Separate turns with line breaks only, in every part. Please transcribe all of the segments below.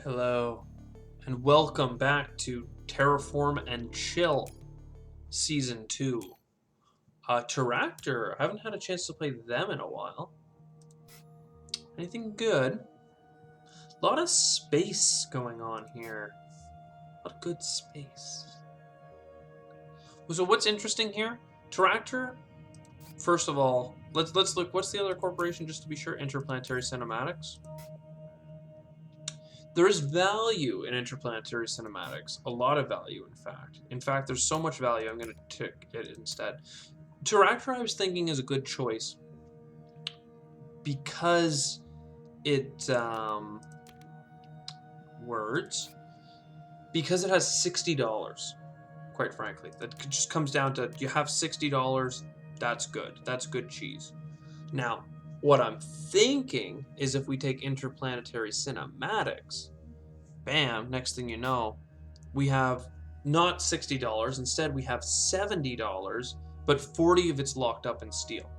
Hello, and welcome back to Terraform and Chill Season 2. Terractor, I haven't had a chance to play them in a while. Anything good? A lot of space going on here. A lot of good space. So what's interesting here? Terractor, first of all, let's look, what's the other corporation just to be sure? Interplanetary Cinematics. There is value in Interplanetary Cinematics. A lot of value, in fact. In fact, there's so much value, I'm going to tick it instead. Terractor, I was thinking, is a good choice because it because it has $60, quite frankly. That just comes down to, you have $60, that's good. That's good cheese. Now, what I'm thinking is if we take Interplanetary Cinematics, bam, next thing you know, we have not $60, instead we have $70, but 40 of it's locked up in steel.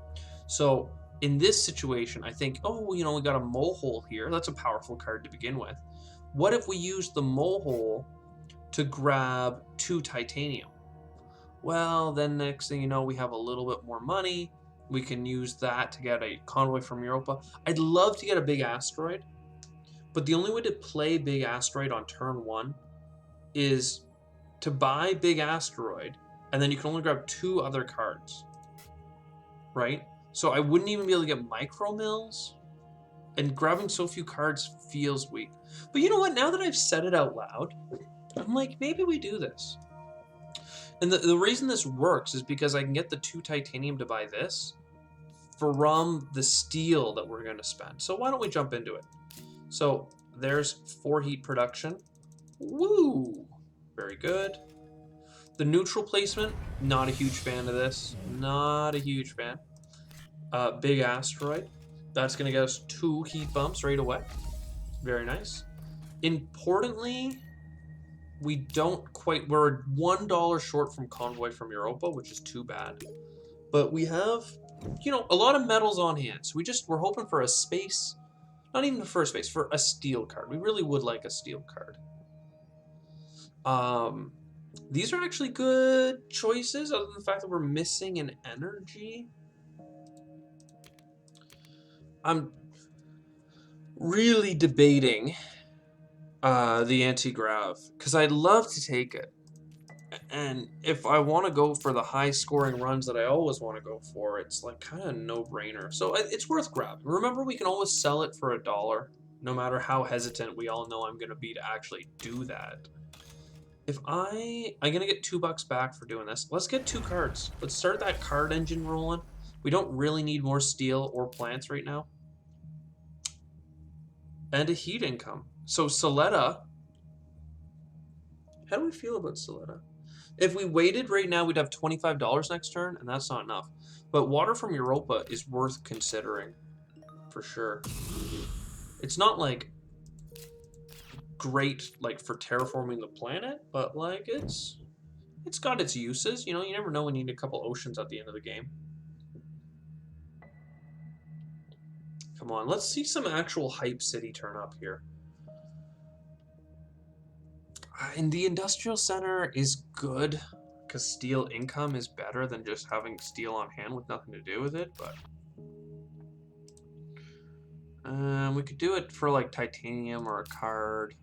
So in this situation, I think, oh, you know, we got a mole hole here. That's a powerful card to begin with. What if we use the mole hole to grab 2 titanium? Well, then next thing you know, we have a little bit more money. We can use that to get a convoy from Europa. I'd love to get a big asteroid, but the only way to play big asteroid on turn 1 is to buy big asteroid, and then you can only grab 2 other cards, right? So I wouldn't even be able to get micro mills, and grabbing so few cards feels weak. But you know what? Now that I've said it out loud, I'm like, maybe we do this. And the reason this works is because I can get the 2 titanium to buy this from the steel that we're going to spend. So why don't we jump into it? So there's 4 heat production. Woo! Very good. The neutral placement, not a huge fan of this. Not a huge fan. Big asteroid. That's going to get us 2 heat bumps right away. Very nice. Importantly, we don't quite, we're $1 short from convoy from Europa, which is too bad. But we have, you know, a lot of metals on hand. So we're hoping for a space, not even for a space, for a steel card. We really would like a steel card. These are actually good choices, other than the fact that we're missing an energy. I'm really debating the anti-grav, because I'd love to take it. And if I want to go for the high-scoring runs that I always want to go for, it's like kind of no-brainer. So it's worth grabbing. Remember, we can always sell it for $1, no matter how hesitant we all know I'm going to be to actually do that. If I'm going to get $2 back for doing this. Let's get 2 cards. Let's start that card engine rolling. We don't really need more steel or plants right now. And a heat income. So Soletta, how do we feel about Soletta? If we waited right now, we'd have $25 next turn, and that's not enough. But water from Europa is worth considering, for sure. It's not like great like for terraforming the planet, but like it's got its uses. You know, you never know when you need a couple oceans at the end of the game. Come on, let's see some actual hype city turn up here. And the industrial center is good because steel income is better than just having steel on hand with nothing to do with it, but we could do it for like titanium or a card.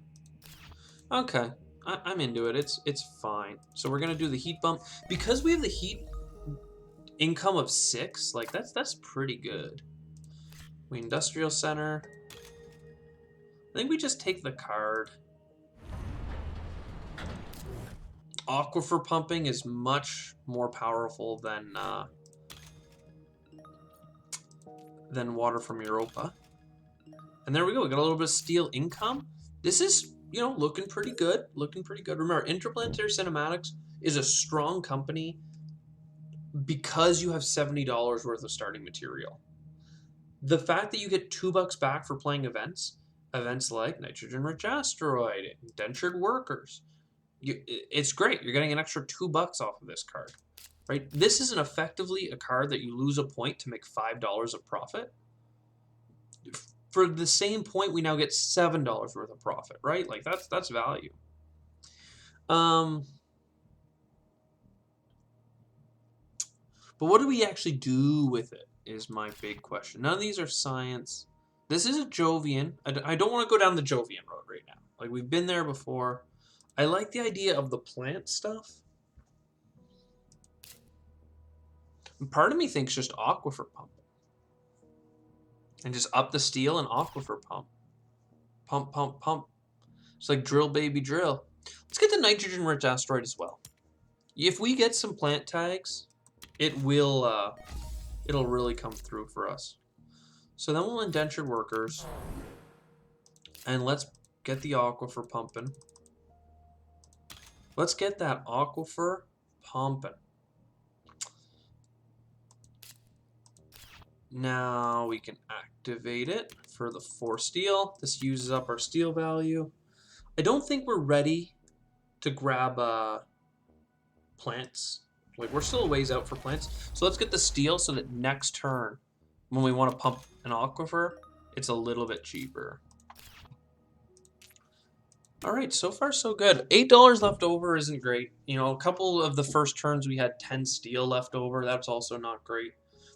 Okay, I'm into it. It's fine. So we're gonna do the heat bump because we have the heat income of 6. Like that's pretty good. We industrial center. I think we just take the card. Aquifer pumping is much more powerful than water from Europa. And there we go. We got a little bit of steel income. This is, you know, looking pretty good. Looking pretty good. Remember, Interplanetary Cinematics is a strong company because you have $70 worth of starting material. The fact that you get $2 back for playing events like Nitrogen-Rich Asteroid, Indentured Workers, it's great. You're getting an extra $2 off of this card, right? This isn't effectively a card that you lose a point to make $5 of profit. for the same point, we now get $7 worth of profit, right? Like that's value. But what do we actually do with it is my big question. None of these are science. This is a Jovian. I don't want to go down the Jovian road right now. Like, we've been there before. I like the idea of the plant stuff. And part of me thinks just aquifer pump. And just up the steel and aquifer pump. Pump, pump, pump. It's like drill, baby, drill. Let's get the nitrogen-rich asteroid as well. If we get some plant tags, it will, it'll really come through for us. So then we'll indenture workers. And let's get the aquifer pumping. Let's get that aquifer pumping. Now we can activate it for the 4 steel. This uses up our steel value. I don't think we're ready to grab plants. Like, we're still a ways out for plants. So let's get the steel so that next turn, when we want to pump an aquifer, it's a little bit cheaper. All right, so far so good. $8 left over isn't great. You know, a couple of the first turns we had 10 steel left over. That's also not great.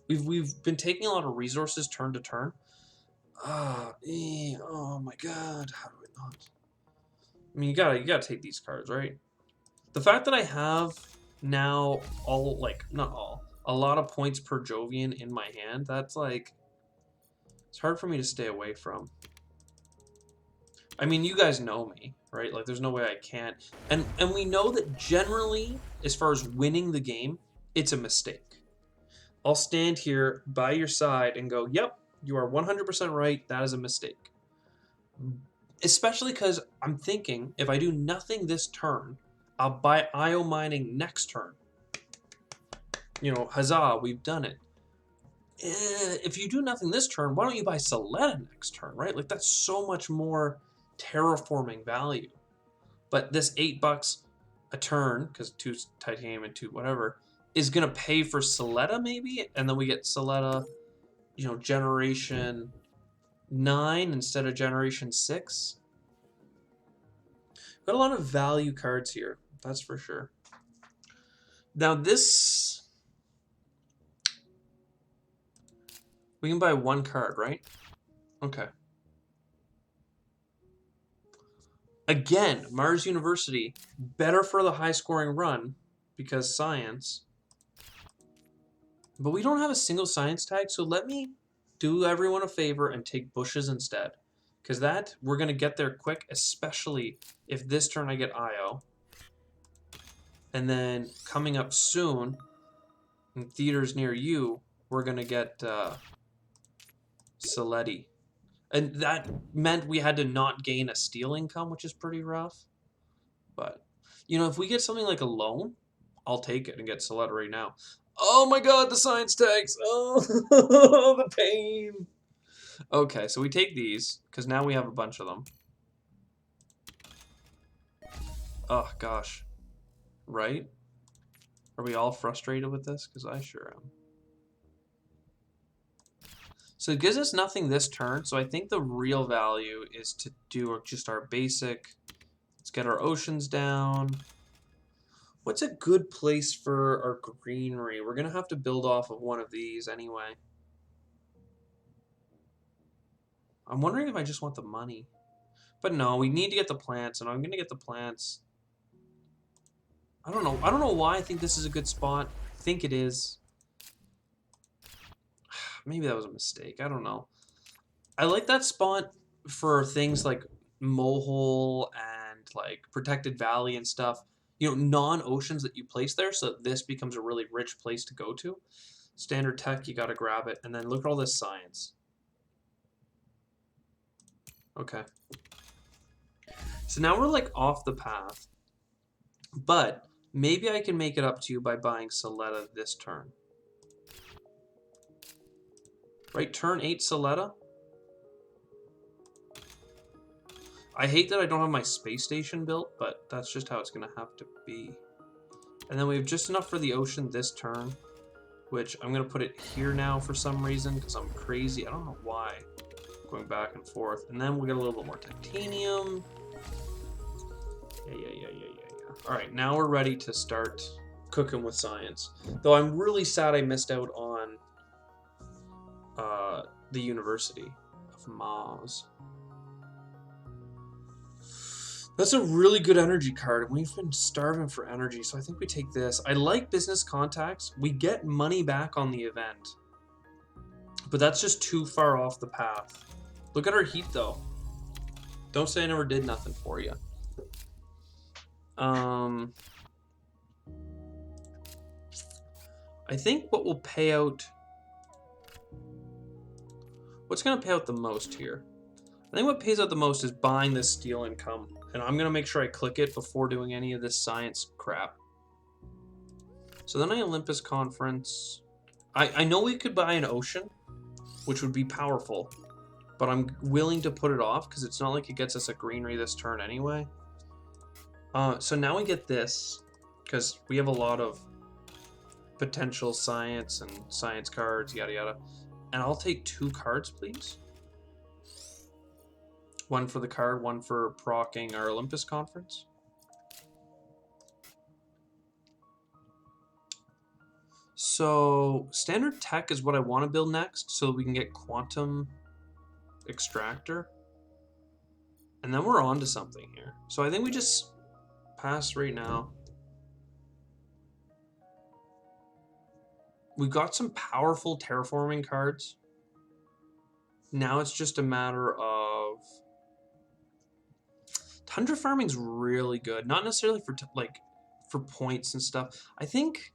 We've been taking a lot of resources turn to turn. Oh my god, how do I not? I mean, you gotta take these cards, right? The fact that I have now all, like, not all, a lot of points per Jovian in my hand, that's like, it's hard for me to stay away from. I mean, you guys know me, right? Like, there's no way I can't. And we know that generally, as far as winning the game, it's a mistake. I'll stand here by your side and go, yep, you are 100% right. That is a mistake. Especially because I'm thinking, if I do nothing this turn, I'll buy IO mining next turn. You know, huzzah, we've done it. If you do nothing this turn, why don't you buy Soletta next turn, right? Like, that's so much more terraforming value. But this $8 a turn, because 2 titanium and 2 whatever, is going to pay for Soletta maybe? And then we get Soletta, you know, generation 9 instead of generation 6. Got a lot of value cards here, that's for sure. Now this, we can buy 1 card, right? Okay. Again, Mars University, better for the high scoring run because science. But we don't have a single science tag, so let me do everyone a favor and take bushes instead. Because that, we're going to get there quick, especially if this turn I get IO. And then coming up soon, in theaters near you, we're going to get Soletti. And that meant we had to not gain a steel income, which is pretty rough. But, you know, if we get something like a loan, I'll take it and get Soletta right now. Oh my god, the science tags! Oh, the pain! Okay, so we take these, because now we have a bunch of them. Oh, gosh. Right? Are we all frustrated with this? Because I sure am. So it gives us nothing this turn, so I think the real value is to do just our basic. Let's get our oceans down. What's a good place for our greenery? We're going to have to build off of one of these anyway. I'm wondering if I just want the money. But no, we need to get the plants, and I'm going to get the plants. I don't know. I don't know why I think this is a good spot. I think it is. Maybe that was a mistake. I don't know. I like that spot for things like Mohole and like Protected Valley and stuff. You know, non-oceans that you place there, so that this becomes a really rich place to go to. Standard tech, you got to grab it. And then look at all this science. Okay. So now we're like off the path. But maybe I can make it up to you by buying Soletta this turn. Right, turn 8 Soletta. I hate that I don't have my space station built, but that's just how it's going to have to be. And then we have just enough for the ocean this turn, which I'm going to put it here now for some reason, because I'm crazy. I don't know why. going back and forth. And then we'll get a little bit more titanium. Yeah. All right, now we're ready to start cooking with science. Though I'm really sad I missed out on the University of Mars. That's a really good energy card, and we've been starving for energy, so I think we take this. I like business contacts. We get money back on the event, but that's just too far off the path. Look at our heat, though. Don't say I never did nothing for you. I think what will pay out... What's going to pay out the most here? I think what pays out the most is buying this steel income. And I'm going to make sure I click it before doing any of this science crap. So then Olympus Conference. I know we could buy an ocean, which would be powerful. But I'm willing to put it off because it's not like it gets us a greenery this turn anyway. So now we get this because we have a lot of potential science and science cards, yada yada. And I'll take 2 cards, please. One for the card, one for procking our Olympus Conference. So standard tech is what I want to build next so that we can get quantum extractor. And then we're on to something here. So I think we just pass right now. We've got some powerful terraforming cards. Now it's just a matter of... Tundra farming's really good. Not necessarily for for points and stuff. I think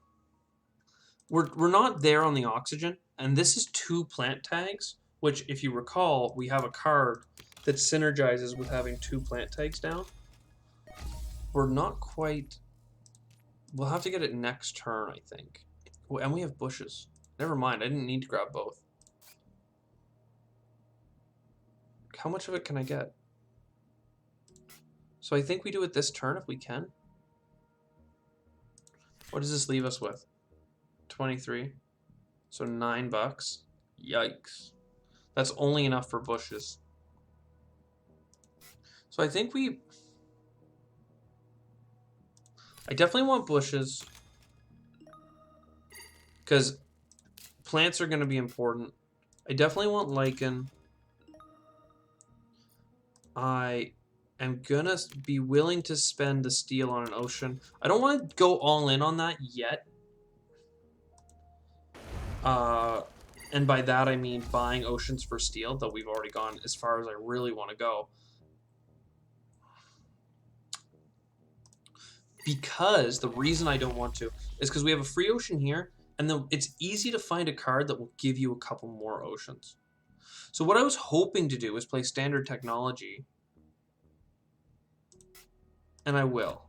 we're not there on the oxygen, and this is 2 plant tags, which if you recall, we have a card that synergizes with having 2 plant tags down. We're not quite... We'll have to get it next turn, I think. Oh, and we have bushes. Never mind, I didn't need to grab both. How much of it can I get? So I think we do it this turn if we can. What does this leave us with? 23. So $9. Yikes. That's only enough for bushes. So I think I definitely want bushes. Because plants are going to be important. I definitely want lichen. I am going to be willing to spend the steel on an ocean. I don't want to go all in on that yet. And by that I mean buying oceans for steel, though we've already gone as far as I really want to go. Because the reason I don't want to is because we have a free ocean here, and then it's easy to find a card that will give you a couple more oceans. So what I was hoping to do is play standard technology, and I will.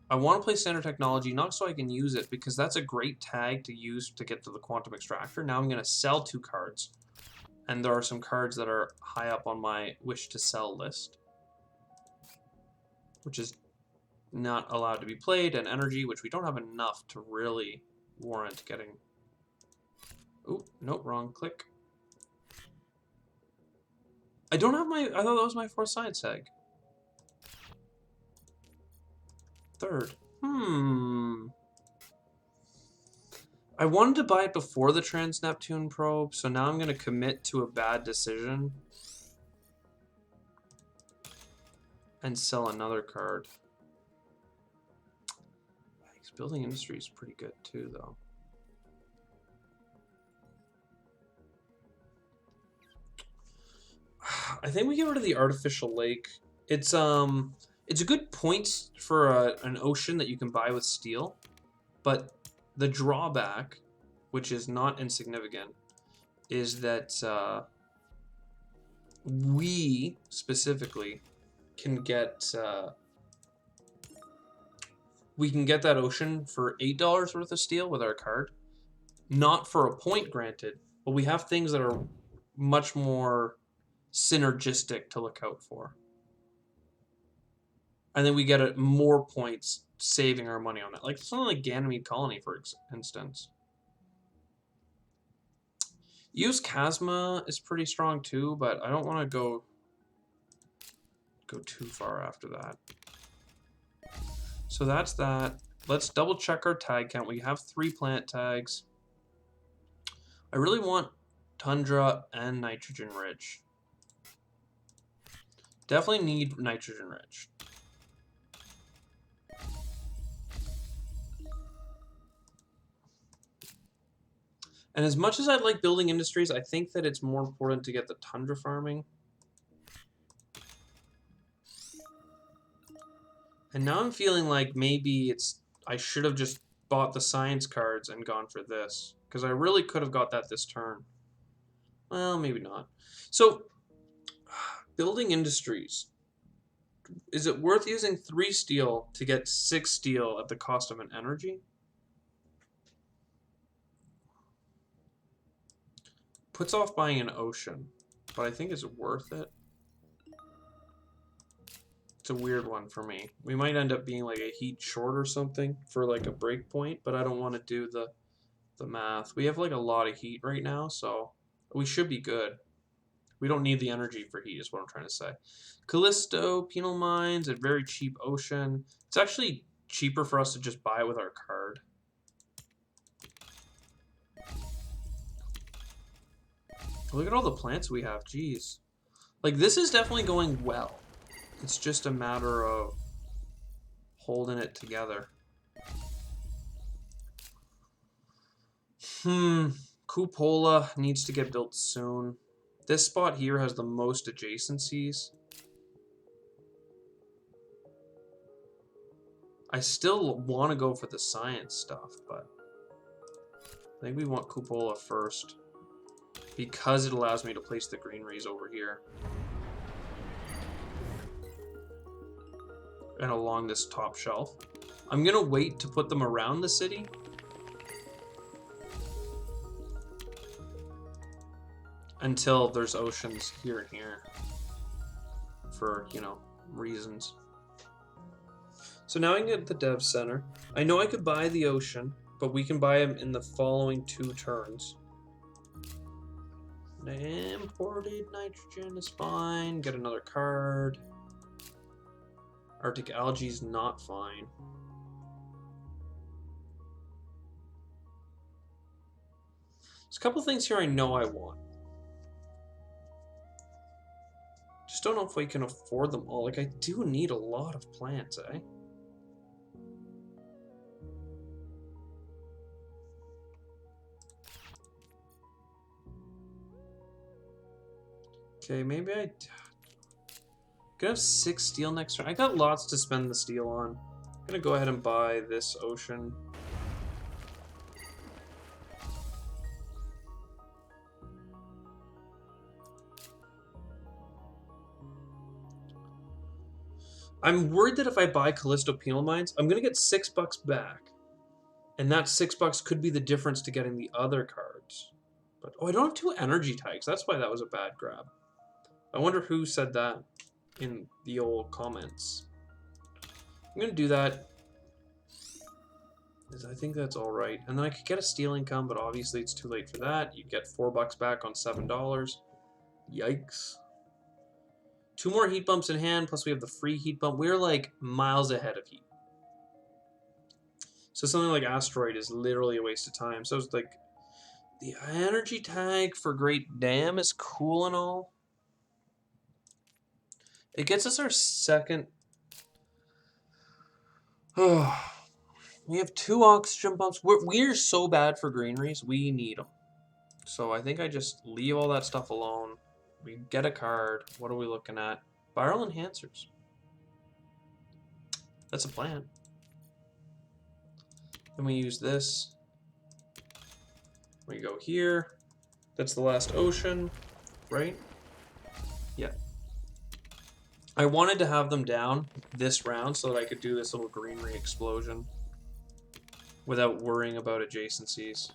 I want to play standard technology, not so I can use it, because that's a great tag to use to get to the quantum extractor. Now I'm going to sell 2 cards, and there are some cards that are high up on my wish to sell list, which is not allowed to be played, and energy, which we don't have enough to really warrant getting. Oh, nope, wrong click. I don't have my... I thought that was my 4th science tag. 3rd. I wanted to buy it before the Trans-Neptune probe, so now I'm going to commit to a bad decision and sell another card. Building industry is pretty good too, though. I think we get rid of the artificial lake. It's a good point for an ocean that you can buy with steel, but the drawback, which is not insignificant, is that we specifically can get that ocean for $8 worth of steel with our card. Not for a point granted, but we have things that are much more synergistic to look out for. And then we get more points saving our money on it. Like something like Ganymede Colony, for instance. Use Chasma is pretty strong too, but I don't want to go too far after that. So that's that. Let's double check our tag count. We have 3 plant tags. I really want Tundra and Nitrogen Rich. Definitely need Nitrogen Rich. And as much as I like building industries, I think that it's more important to get the Tundra farming. And now I'm feeling like maybe I should have just bought the science cards and gone for this. Because I really could have got that this turn. Well, maybe not. So, building industries. Is it worth using 3 steel to get 6 steel at the cost of an energy? Puts off buying an ocean, but I think it's worth it. It's a weird one for me. We might end up being like a heat short or something for like a break point, but I don't want to do the math. We have like a lot of heat right now, so we should be good. We don't need the energy for heat is what I'm trying to say. Callisto, Penal Mines, a very cheap ocean. It's actually cheaper for us to just buy it with our card. Look at all the plants we have, jeez. Like, this is definitely going well. It's just a matter of holding it together. Cupola needs to get built soon. This spot here has the most adjacencies. I still want to go for the science stuff, but I think we want Cupola first. Because it allows me to place the greeneries over here. And along this top shelf. I'm going to wait to put them around the city. Until there's oceans here and here. For, you know, reasons. So now I can get the dev center. I know I could buy the ocean, but we can buy them in the following 2 turns. Imported nitrogen is fine. Get another card. Arctic algae is not fine. There's a couple things here I know I want. Just don't know if we can afford them all. Like, I do need a lot of plants, eh? Okay, maybe I... Gonna have 6 steel next turn. I got lots to spend the steel on. I'm gonna go ahead and buy this ocean. I'm worried that if I buy Callisto Penal Mines, I'm gonna get $6 back. And that $6 could be the difference to getting the other cards. But, oh, I don't have 2 energy tags. That's why that was a bad grab. I wonder who said that in the old comments. I'm going to do that. I think that's all right. And then I could get a steel income, but obviously it's too late for that. You get $4 back on $7. Yikes. 2 more heat bumps in hand, plus we have the free heat bump. We're like miles ahead of heat. So something like Asteroid is literally a waste of time. So it's like the energy tag for Great Dam is cool and all. It gets us our second. Oh, we have 2 oxygen pumps. We're so bad for greeneries. We need them. So I think I just leave all that stuff alone. We get a card. What are we looking at? Viral enhancers. That's a plan. Then we use this. We go here. That's the last ocean, right? Yeah. I wanted to have them down this round so that I could do this little greenery explosion without worrying about adjacencies.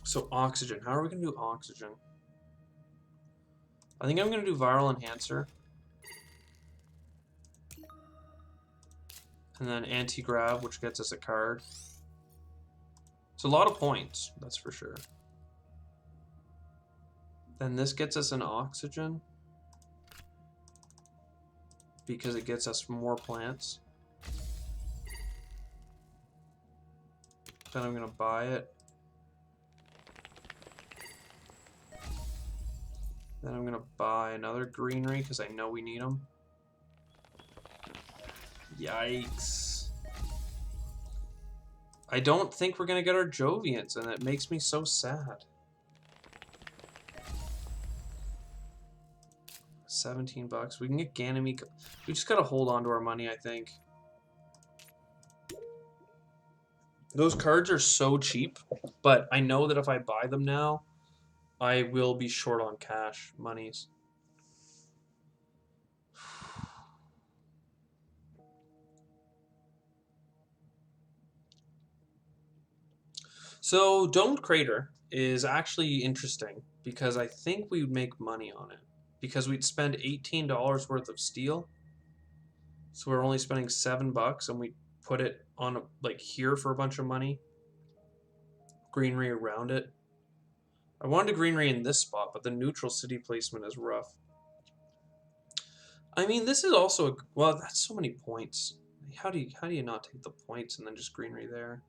So oxygen. How are we going to do oxygen? I think I'm going to do viral enhancer. And then anti-grab, which gets us a card. It's a lot of points, that's for sure. Then this gets us an oxygen. Because it gets us more plants. Then I'm going to buy it. Then I'm going to buy another greenery because I know we need them. Yikes. I don't think we're going to get our Jovians, and it makes me so sad. 17 bucks. We can get Ganymede. We just got to hold on to our money, I think. Those cards are so cheap, but I know that if I buy them now, I will be short on cash monies. So Domed Crater is actually interesting because I think we would make money on it because we'd spend $18 worth of steel. So we're only spending $7 and we put it on like here for a bunch of money. Greenery around it. I wanted a greenery in this spot, but the neutral city placement is rough. I mean, this is also well, that's so many points. How do you not take the points and then just greenery there?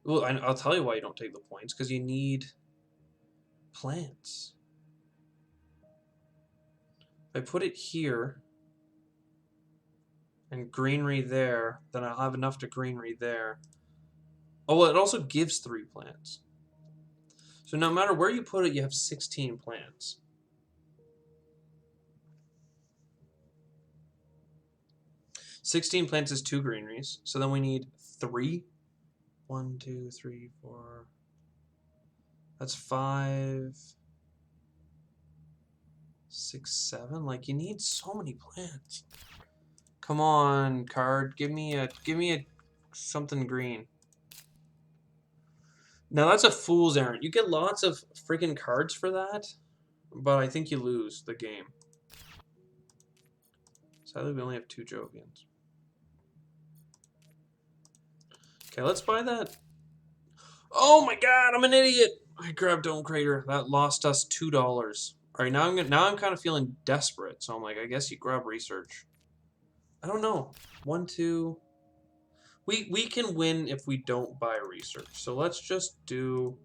Well, I'll tell you why you don't take the points, because you need plants. If I put it here and greenery there, then I'll have enough to greenery there. Oh, well, it also gives 3 plants. So no matter where you put it, you have 16 plants. $16 plants is 2 greeneries. So then we need 3. 1, 2, 3, 4. That's 5, 6, 7. Like, you need so many plants. Come on, card. Give me a something green. Now that's a fool's errand. You get lots of freaking cards for that, but I think you lose the game. Sadly, we only have 2 Jovians. Okay, let's buy that. Oh my god, I'm an idiot. I grabbed Dome Crater. That lost us $2. All right, now I'm kind of feeling desperate. So I'm like, I guess you grab research. I don't know. 1, 2. We can win if we don't buy research. So let's just do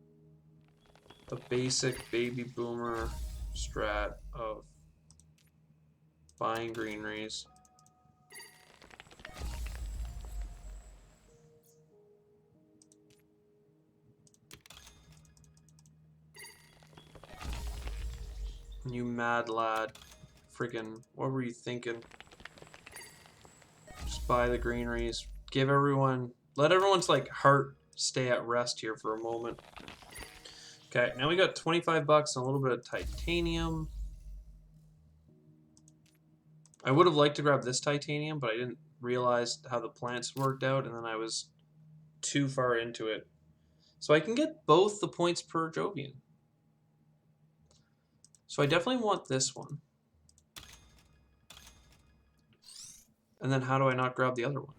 the basic baby boomer strat of buying greeneries. You mad lad. Friggin', what were you thinking? Just buy the greeneries. Give everyone, let everyone's like heart stay at rest here for a moment. Okay, now we got 25 bucks and a little bit of titanium. I would have liked to grab this titanium, but I didn't realize how the plants worked out, and then I was too far into it. So I can get both the points per Jovian. So I definitely want this one. And then how do I not grab the other one?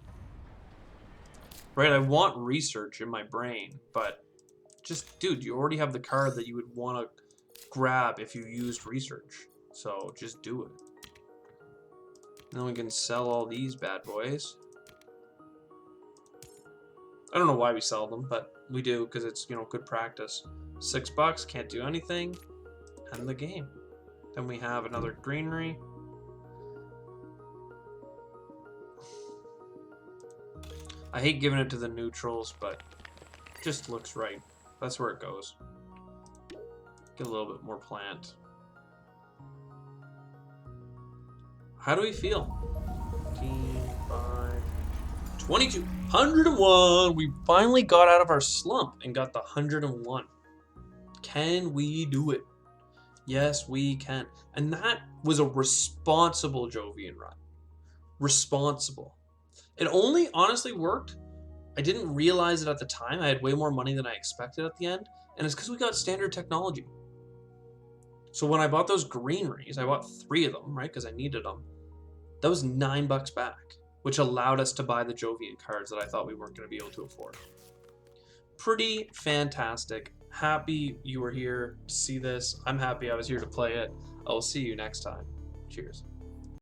Right, I want research in my brain, but just, dude, you already have the card that you would want to grab if you used research. So just do it. Then we can sell all these bad boys. I don't know why we sell them, but we do because it's, you know, good practice. $6, can't do anything. End the game. Then we have another greenery. I hate giving it to the neutrals, but it just looks right. That's where it goes. Get a little bit more plant. How do we feel? 15, 5, 22. 101. We finally got out of our slump and got the 101. Can we do it? Yes, we can. And that was a responsible Jovian run. Responsible. It only honestly worked. I didn't realize it at the time. I had way more money than I expected at the end. And it's because we got standard technology. So when I bought those greeneries, I bought 3 of them, right? Because I needed them. That was $9 back. which allowed us to buy the Jovian cards that I thought we weren't going to be able to afford. Pretty fantastic. Happy you were here to see this. I'm happy I was here to play it. I will see you next time. Cheers.